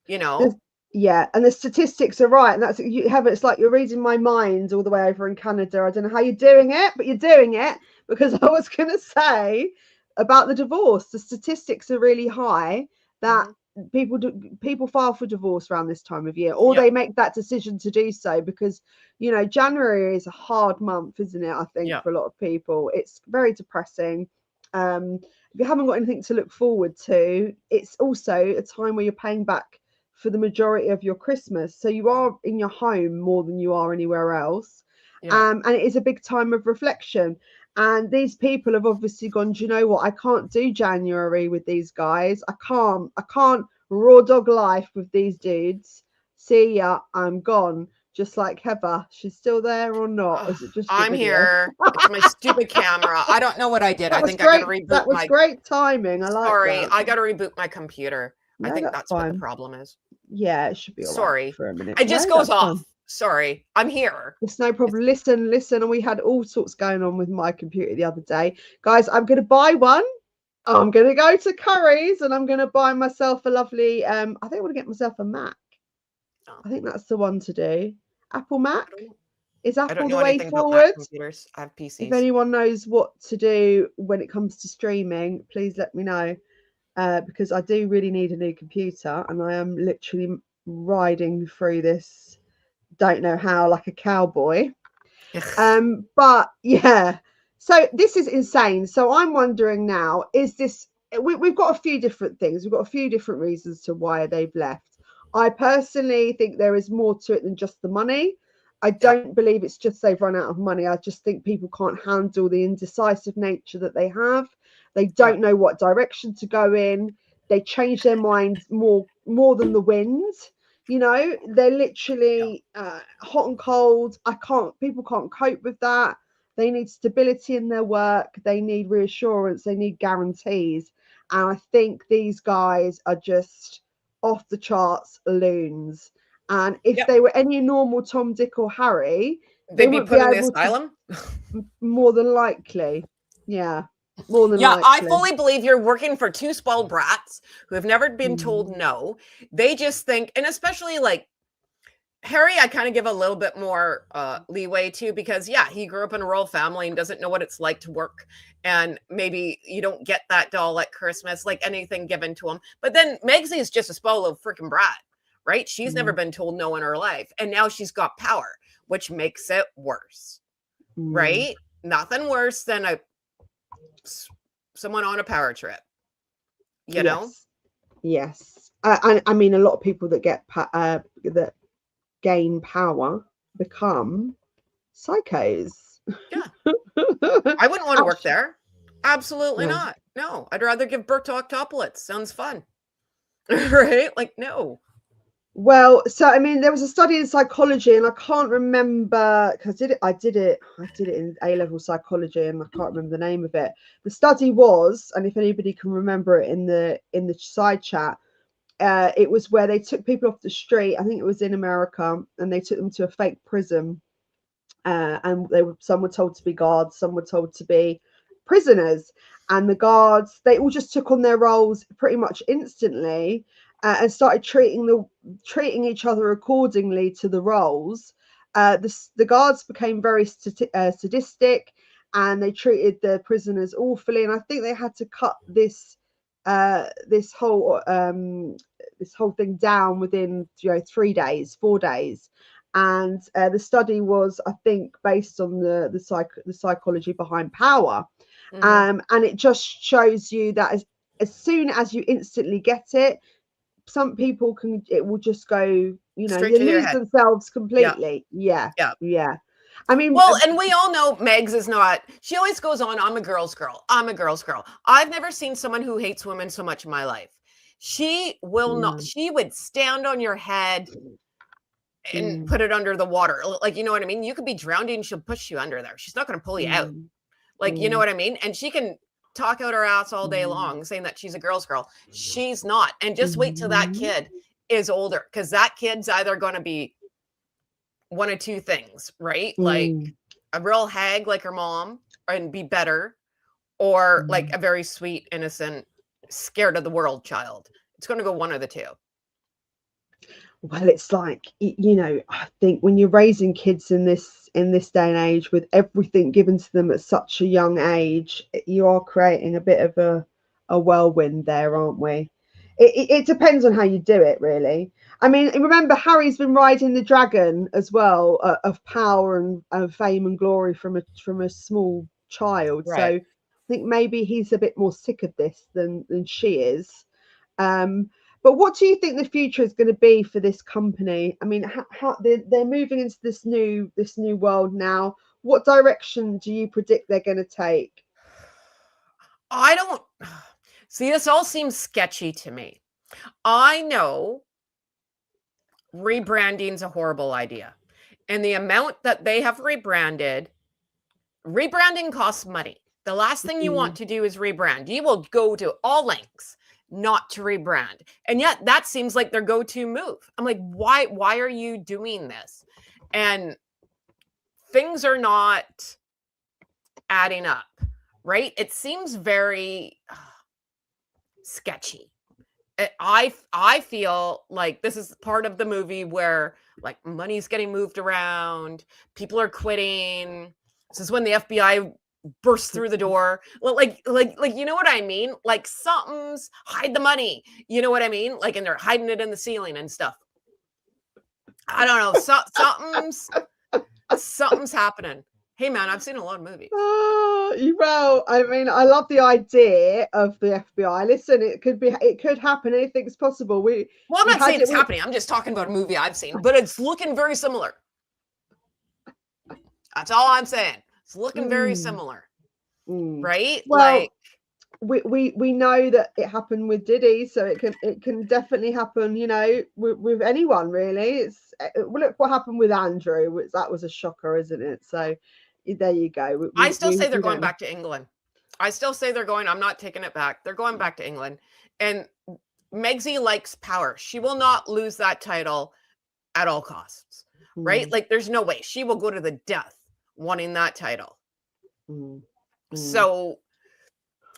you know. Yeah, and the statistics are right, and that's it's like you're reading my mind all the way over in Canada. I don't know how you're doing it, but you're doing it because I was going to say about the divorce. The statistics are really high that people file for divorce around this time of year, or they make that decision to do so because you know January is a hard month, isn't it? I think for a lot of people, it's very depressing. If you haven't got anything to look forward to, it's also a time where you're paying back for the majority of your Christmas. So you are in your home more than you are anywhere else. And it is a big time of reflection. And these people have obviously gone, do you know what? I can't do January with these guys. I can't raw dog life with these dudes. See ya, I'm gone. Just like Heather. She's still there or not? Is it just I'm here. It's my stupid camera. I don't know what I did. I think I got to reboot. That was great timing. I like Sorry, I got to reboot my computer. No, I think that's what the problem is. Yeah, it should be all right for a minute. It just goes off. Fine. Sorry, I'm here. It's no problem. Listen. And we had all sorts going on with my computer the other day. Guys, I'm going to buy one. I'm going to go to Curry's and I'm going to buy myself a lovely, I think I want to get myself a Mac. I think that's the one to do. Apple Mac? Is Apple the way forward? I have PCs. If anyone knows what to do when it comes to streaming, please let me know. Because I do really need a new computer and I am literally riding through this, don't know how, like a cowboy. But yeah, So this is insane. So I'm wondering now, is this, we've got a few different things. We've got a few different reasons to why they've left. I personally think there is more to it than just the money. I don't believe it's just they've run out of money. I just think people can't handle the indecisive nature that they have. They don't know what direction to go in. They change their minds more than the wind. You know, they're literally hot and cold. People can't cope with that. They need stability in their work. They need reassurance. They need guarantees. And I think these guys are just off the charts loons. And if they were any normal Tom, Dick, or Harry, they wouldn't be able to. More than likely. Yeah. More than likely. I fully believe you're working for two spoiled brats who have never been told no. They just think, and especially like Harry, I kind of give a little bit more leeway to, because he grew up in a royal family and doesn't know what it's like to work. And maybe you don't get that doll at Christmas, like anything given to him. But then Meg's is just a spoiled little freaking brat, right? She's never been told no in her life. And now she's got power, which makes it worse, right? Nothing worse than someone on a power trip, you know? Yes. I mean, a lot of people that get that gain power become psychos. Yeah. I wouldn't want to work there. Absolutely not. No, I'd rather give birth to octopolis. Sounds fun. Right? Like, no. Well, so I mean, there was a study in psychology, and I can't remember, because I did it in A-level psychology, and I can't remember the name of it. The study was, and if anybody can remember it in the side chat, it was where they took people off the street. I think it was in America, and they took them to a fake prison. And some were told to be guards, some were told to be prisoners. And the guards, they all just took on their roles pretty much instantly, and started treating each other accordingly to the roles. The guards became very sadistic, and they treated the prisoners awfully. And I think they had to cut this whole thing down within 3 days, 4 days. And the study was, I think, based on the psychology behind power. And it just shows you that as soon as you instantly get it, some people it will just go, they lose themselves completely. Yeah. I mean, well, and we all know Megs is not, she always goes on, I'm a girl's girl. I'm a girl's girl. I've never seen someone who hates women so much in my life. She will not, she would stand on your head and put it under the water. Like, you know what I mean? You could be drowning and she'll push you under there. She's not going to pull you out. Like, you know what I mean? And she can talk out her ass all day long saying that she's a girl's girl. She's not. And just wait till that kid is older, because that kid's either going to be one of two things, right? Like a real hag like her mom and be better, or like a very sweet, innocent, scared of the world child. It's going to go one of the two. Well, it's like, I think when you're raising kids in this day and age, with everything given to them at such a young age, you are creating a bit of a whirlwind there, aren't we? It depends on how you do it, really. I mean, remember, Harry's been riding the dragon as well, of power and fame and glory from a small child. Right. So I think maybe he's a bit more sick of this than she is. But what do you think the future is going to be for this company? I mean, how they're moving into this new world now. What direction do you predict they're going to take? I don't see. This all seems sketchy to me. I know rebranding's a horrible idea, and the amount that they have rebranding costs money. The last thing you want to do is rebrand. You will go to all lengths not to rebrand. And yet that seems like their go-to move. I'm like, why are you doing this? And things are not adding up, right? It seems very sketchy. I feel like this is part of the movie where like money's getting moved around, people are quitting. This is when the FBI burst through the door. Like, you know what I mean? Like something's hide the money. You know what I mean? Like, and they're hiding it in the ceiling and stuff. I don't know. Something's happening. Hey man, I've seen a lot of movies. Well, I mean, I love the idea of the FBI. Listen, it could happen. Anything's possible. Well, I'm not saying it's happening. I'm just talking about a movie I've seen, but it's looking very similar. That's all I'm saying. It's looking very similar, right? Well, like we know that it happened with Diddy, so it can definitely happen. You know, with anyone really. Look what happened with Andrew. That was a shocker, isn't it? So there you go. I still say they're going back to England. I still say they're going. I'm not taking it back. They're going back to England, and Megsy likes power. She will not lose that title at all costs, right? Like, there's no way she will go to the death wanting that title. So,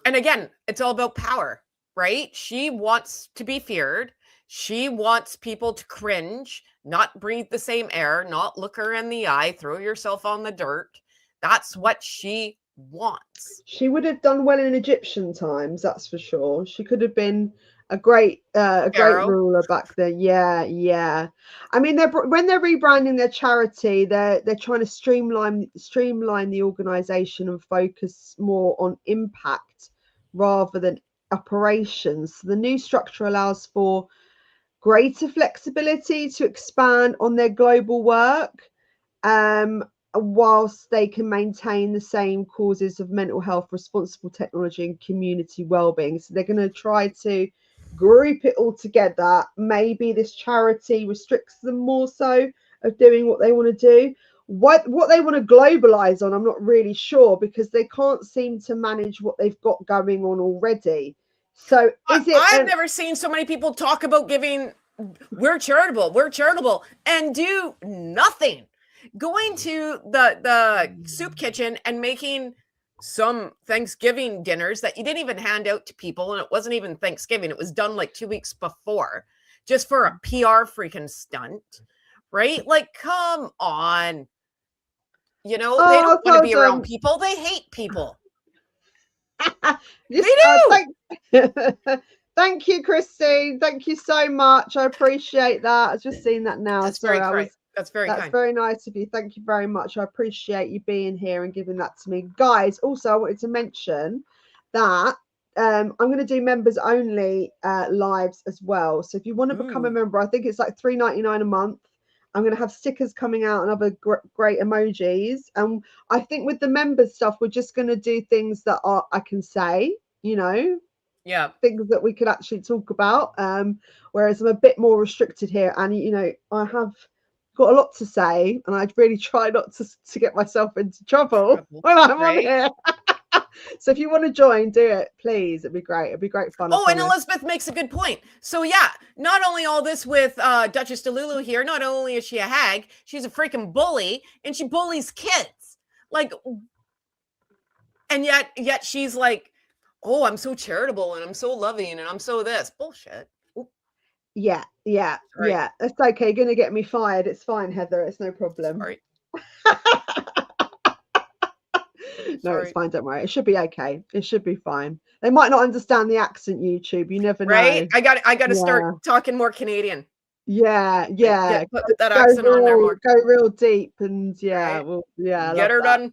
and again, it's all about power, right? She wants to be feared. She wants people to cringe, not breathe the same air, not look her in the eye, throw yourself on the dirt. That's what she wants. She would have done well in Egyptian times, that's for sure. She could have been a great ruler back then. Yeah. I mean, when they're rebranding their charity, they're trying to streamline the organization and focus more on impact rather than operations. So the new structure allows for greater flexibility to expand on their global work, whilst they can maintain the same causes of mental health, responsible technology, and community well-being. So they're going to try to group it all together. Maybe this charity restricts them more so of doing what they want to do. What they want to globalize on, I'm not really sure, because they can't seem to manage what they've got going on already. So I've never seen so many people talk about giving, we're charitable, and do nothing. Going to the soup kitchen and making some Thanksgiving dinners that you didn't even hand out to people, and it wasn't even Thanksgiving. It was done like 2 weeks before, just for a PR freaking stunt, right? Like, come on. You know, they don't want to be around people. They hate people. They do. Thank you, Christine. Thank you so much. I appreciate that. I've just seen that now. That's very kind. Very nice of you. Thank you very much. I appreciate you being here and giving that to me. Guys, also, I wanted to mention that I'm going to do members only lives as well. So if you want to become a member, I think it's like $3.99 a month. I'm going to have stickers coming out and other great emojis. And I think with the members stuff, we're just going to do things that I can say, you know, things that we could actually talk about. Whereas I'm a bit more restricted here. And, you know, I have got a lot to say, and I'd really try not to get myself into trouble when I'm on here. So if you want to join, do it, please. It'd be great. It'd be great fun. Oh, and Elizabeth makes a good point. So yeah, not only all this with Duchess Delulu here, not only is she a hag, she's a freaking bully, and she bullies kids. Like, and yet she's like, oh, I'm so charitable and I'm so loving and I'm so this. Bullshit. Ooh. Yeah. It's okay. You're gonna get me fired. It's fine, Heather. It's no problem. Sorry. No, it's fine. Don't worry. It should be okay. It should be fine. They might not understand the accent, YouTube. You never know. Right? I got to start talking more Canadian. Yeah. Put that accent on there more. Go real deep, and get her done.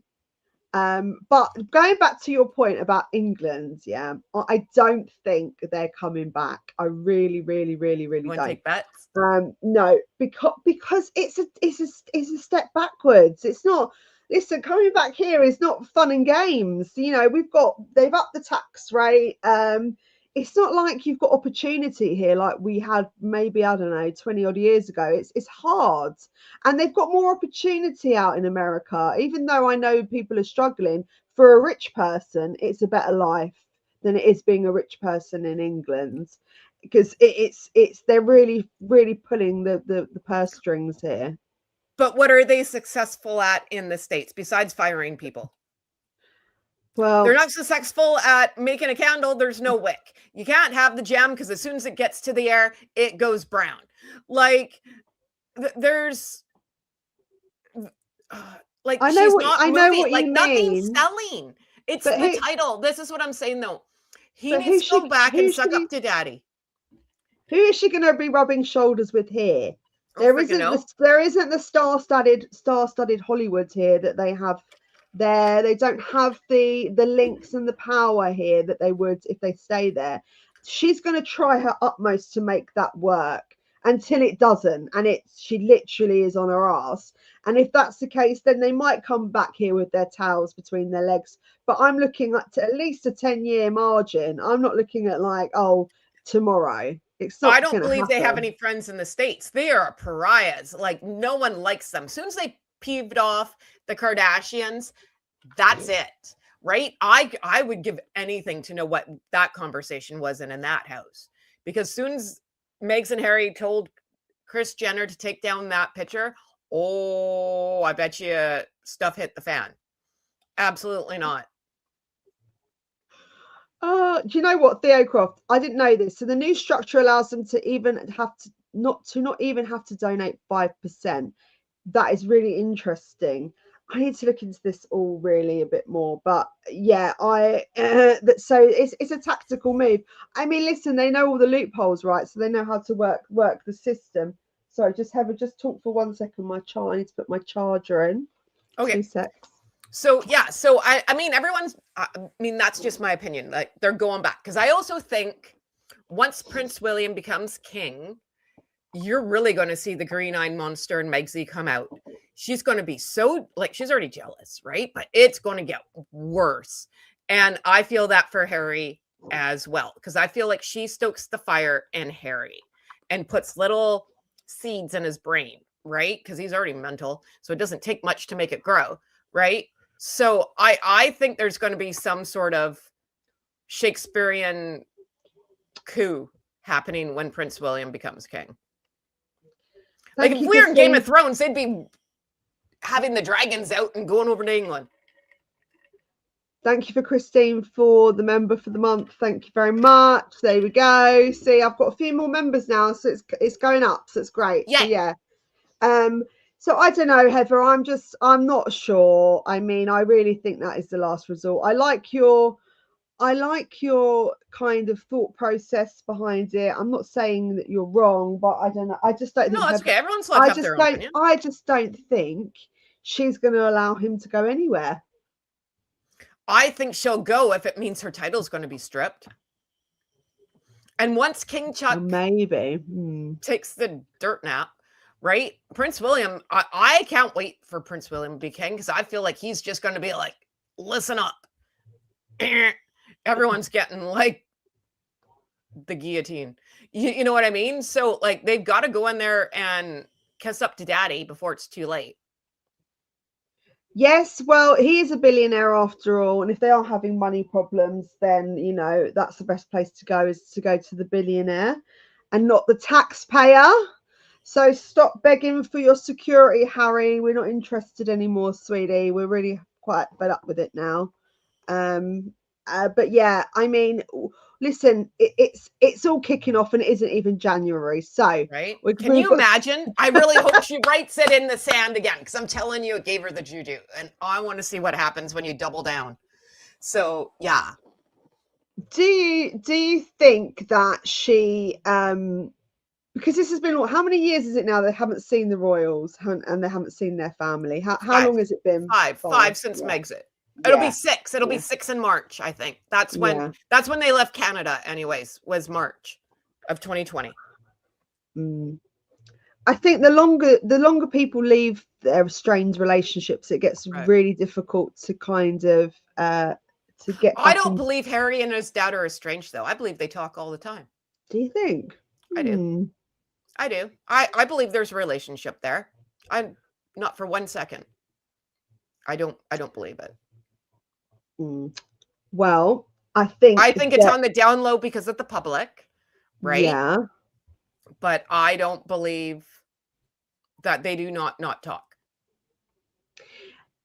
But going back to your point about England, I don't think they're coming back. I really don't. Take bets? No, because it's a step backwards. It's not. Listen, coming back here is not fun and games. You know, they've upped the tax rate. It's not like you've got opportunity here like we had maybe, I don't know, 20 odd years ago. It's hard. And they've got more opportunity out in America. Even though I know people are struggling, for a rich person, it's a better life than it is being a rich person in England. Because they're really, really pulling the purse strings here. But what are they successful at in the States besides firing people? Well, they're not successful at making a candle. There's no wick. You can't have the gem because as soon as it gets to the air, it goes brown. Like there's like I know what like you nothing's mean. Selling. It's the title. This is what I'm saying though. He needs to go back and suck up to daddy. Who is she going to be rubbing shoulders with here? There isn't the star-studded Hollywood here that they have They don't have the links and the power here that they would if they stay there. She's going to try her utmost to make that work until it doesn't, and she literally is on her ass. And if that's the case, then they might come back here with their tails between their legs. But I'm looking at least a 10-year margin. I'm not looking at like, oh, tomorrow. It's not. I don't believe they have any friends in the States. They are pariahs. Like, no one likes them. As soon as they peeved off the Kardashians, that's it, right? I would give anything to know what that conversation was in that house, because as soon as Meghan and Harry told Kris Jenner to take down that picture, oh, I bet you stuff hit the fan. Absolutely not. Do you know what, Theo Croft? I didn't know this. So the new structure allows them to not even have to donate 5%. That is really interesting. I need to look into this all really a bit more, but yeah, so it's a tactical move. I mean, listen, they know all the loopholes, right? So they know how to work the system. Sorry, just talk for 1 second. I need to put my charger in. Okay. 2 secs. So yeah, so I mean, that's just my opinion. Like, they're going back, because I also think once Prince William becomes king, you're really going to see the green-eyed monster and Megxie come out. She's going to be so, like, she's already jealous, right? But it's going to get worse. And I feel that for Harry as well, because I feel like she stokes the fire in Harry and puts little seeds in his brain, right? Because he's already mental, so it doesn't take much to make it grow, right? So I think there's going to be some sort of Shakespearean coup happening when Prince William becomes king. Like, if we were in Game of Thrones, they'd be having the dragons out and going over to England. Thank you for Christine for the member for the month. Thank you very much. There we go. See, I've got a few more members now, so it's going up. So it's great. Yeah. So, yeah. So I don't know, Heather. I'm not sure. I mean, I really think that is the last resort. I like your kind of thought process behind it. I'm not saying that you're wrong, but I don't know. I just don't think. No, it's okay. Everyone's allowed to have their own opinion. I just don't think she's going to allow him to go anywhere. I think she'll go if it means her title's going to be stripped. And once King Chuck maybe takes the dirt nap, right? Prince William, I can't wait for Prince William to be king, because I feel like he's just going to be like, listen up. Everyone's getting like the guillotine. You know what I mean? So like, they've got to go in there and kiss up to daddy before it's too late. Yes, well, he is a billionaire after all, and if they are having money problems, then you know that's the best place to go, is to go to the billionaire and not the taxpayer. So stop begging for your security, Harry. We're not interested anymore, sweetie. We're really quite fed up with it now. But yeah, I mean, listen, it's all kicking off, and it isn't even January. So right? Can you imagine? I really hope she writes it in the sand again, because I'm telling you, it gave her the juju, and I want to see what happens when you double down. So yeah. Do you think that she because this has been, how many years is it now they haven't seen the royals and they haven't seen their family? How long has it been? Five since Megxit. It'll be 6. It'll be 6 in March, I think. That's when they left Canada, anyways, was March of 2020. I think the longer people leave their strained relationships, it gets really difficult to kind of to get. I don't believe Harry and his dad are estranged, though. I believe they talk all the time. Do you think? I do. I do. I believe there's a relationship there. I'm not for 1 second. I don't believe it. Well, I think it's on the down low because of the public, right? Yeah. But I don't believe that they do not talk.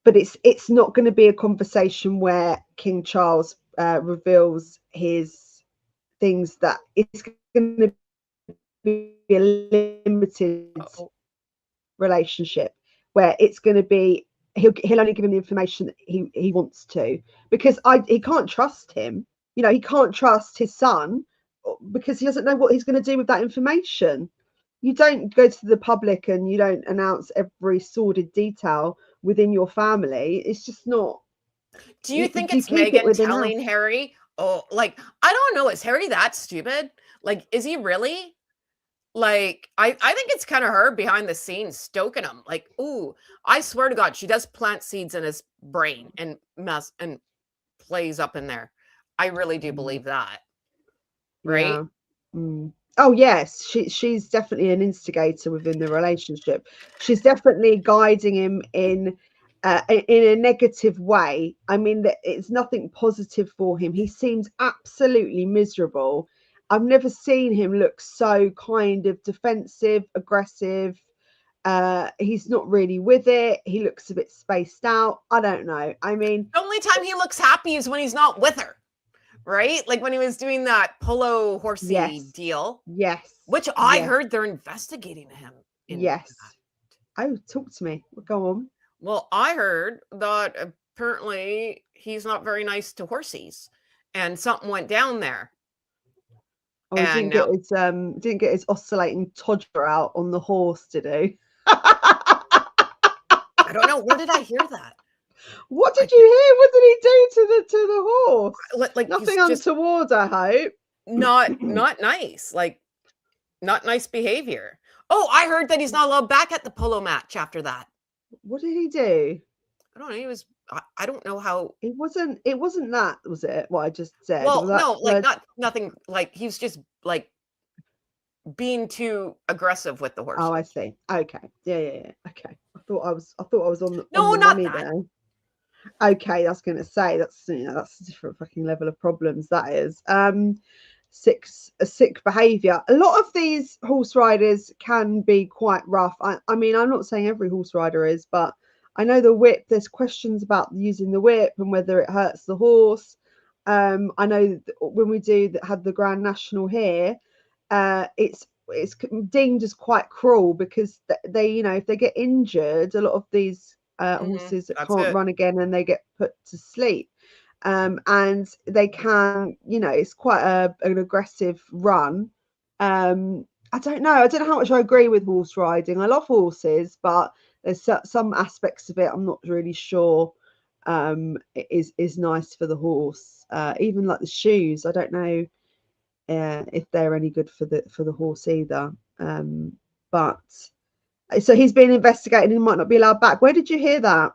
But it's not going to be a conversation where King Charles reveals his things, that it's going to be a limited relationship where it's going to be he'll only give him the information that he wants to, because he can't trust him. You know, he can't trust his son because he doesn't know what he's going to do with that information. You don't go to the public and you don't announce every sordid detail within your family. It's just not Do you think Do you it's keep it Meghan within telling us? Harry? Oh, like, I don't know. Is Harry that stupid? Like, is he really? Like, I think it's kind of her behind the scenes stoking him. Like, ooh, I swear to God, she does plant seeds in his brain and mess and plays up in there. I really do believe that. Right? Yeah. Mm. Oh yes, she's definitely an instigator within the relationship. She's definitely guiding him in a negative way. I mean, that it's nothing positive for him. He seems absolutely miserable. I've never seen him look so kind of defensive, aggressive. He's not really with it. He looks a bit spaced out. I don't know. I mean, The only time he looks happy is when he's not with her. Right? Like when he was doing that polo horsey yes, deal, yes, which I yes, heard they're investigating him in yes. that. Oh, talk to me. Go on. Well, I heard that apparently he's not very nice to horsies, and something went down there. Oh, he And now didn't get his oscillating toddler out on the horse, did he? I don't know, where did I hear that? What did you hear? What did he do to the horse? Like Nothing he's just untoward, I hope. not nice, like not nice behavior. Oh, I heard that he's not allowed back at the polo match after that. What did he do? I don't know. He was. I don't know how. It wasn't that, was it? What I just said. Well, Was that no, like nothing. Like he's just like being too aggressive with the horse. Oh, I see. Okay. Yeah. Okay. I thought I was on the No, on the not money that. there. Okay, I was going to say that's that's a different fucking level of problems. That is sick behaviour. A lot of these horse riders can be quite rough. I mean, I'm not saying every horse rider is, but I know the whip. There's questions about using the whip and whether it hurts the horse. I know when we had the Grand National here, it's deemed as quite cruel because they if they get injured, a lot of these horses can't run again and they get put to sleep. And they can, it's quite an aggressive run. I don't know how much I agree with horse riding. I love horses, but there's some aspects of it I'm not really sure is nice for the horse. Even like the shoes, I don't know if they're any good for the horse either. But so he's been investigated and he might not be allowed back. Where did you hear that?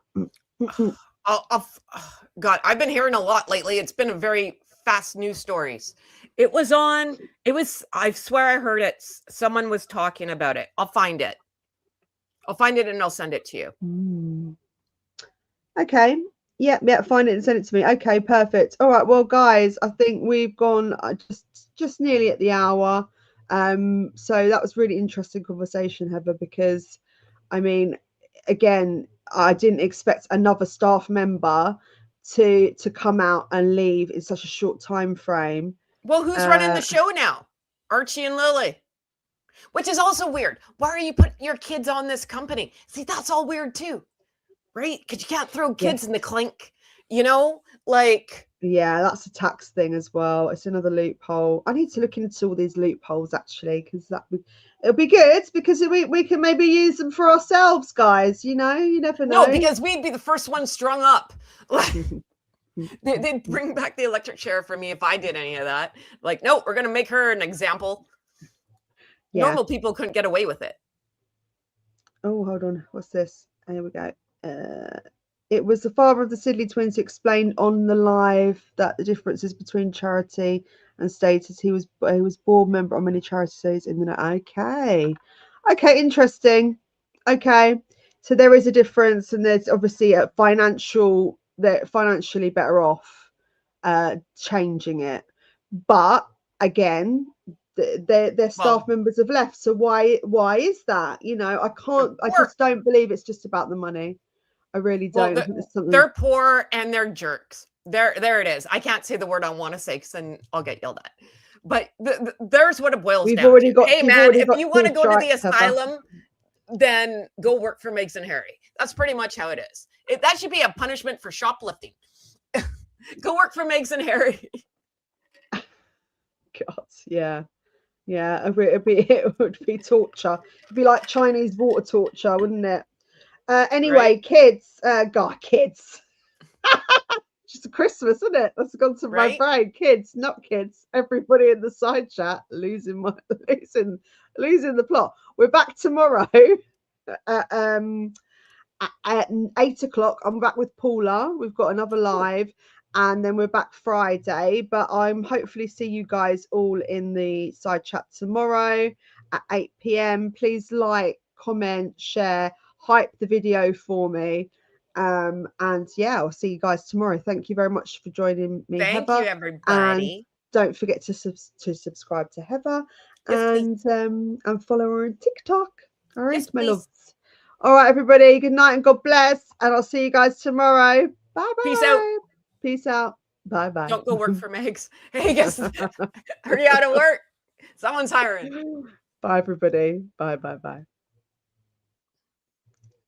God, I've been hearing a lot lately. It's been a very fast news stories. I swear I heard it. Someone was talking about it. I'll find it and I'll send it to you. Okay. Yeah, find it and send it to me. Okay, perfect. All right, well, guys, I think we've gone just nearly at the hour. So that was really interesting conversation, Heather, because I mean, again, I didn't expect another staff member to come out and leave in such a short time frame. Well, who's running the show now? Archie and Lily. Which is also weird. Why are you putting your kids on this company? See, that's all weird too. Right? Because you can't throw kids in the clink, like. Yeah, that's a tax thing as well. It's another loophole. I need to look into all these loopholes actually, because it'll be good because we can maybe use them for ourselves, guys. You never know. No, because we'd be the first one strung up. They'd bring back the electric chair for me if I did any of that. Like, no, we're gonna make her an example. Yeah. Normal people couldn't get away with it. Oh, hold on. What's this? Here we go. It was the father of the Sidley twins who explained on the live that the differences between charity and status. He was board member on many charities in the okay, interesting. Okay, so there is a difference, and there's obviously they're financially better off changing it, but again, their staff members have left. So why is that? I just don't believe it's just about the money. I really don't. Well, they're poor and they're jerks. There it is. I can't say the word I want to say because then I'll get yelled at. But there's what it boils down to. Hey, man, if you want to go to the asylum, then go work for Meghan and Harry. That's pretty much how it is. That should be a punishment for shoplifting. Go work for Meghan and Harry. God, yeah. It would be torture. It'd be like Chinese water torture, wouldn't it? Anyway, right. Kids. God, kids. Just Christmas, isn't it? That's gone to my Right? brain. Kids, not kids. Everybody in the side chat losing the plot. We're back tomorrow at 8 o'clock. I'm back with Paula. We've got another live, and then we're back Friday. But I'm hopefully see you guys all in the side chat tomorrow at 8 p.m. Please like, comment, share, hype the video for me. And yeah, I'll see you guys tomorrow. Thank you very much for joining me, Thank Heather. you, everybody. Don't forget to subscribe to Heather, Yes, please. and follow her on TikTok. All right, Yes, my please. loves. All right, everybody. Good night and God bless. And I'll see you guys tomorrow. Bye bye. Peace out. Peace out. Bye bye. Don't go work for Megs. Hey, guess are you out of work? Someone's hiring. Bye, everybody. Bye bye bye.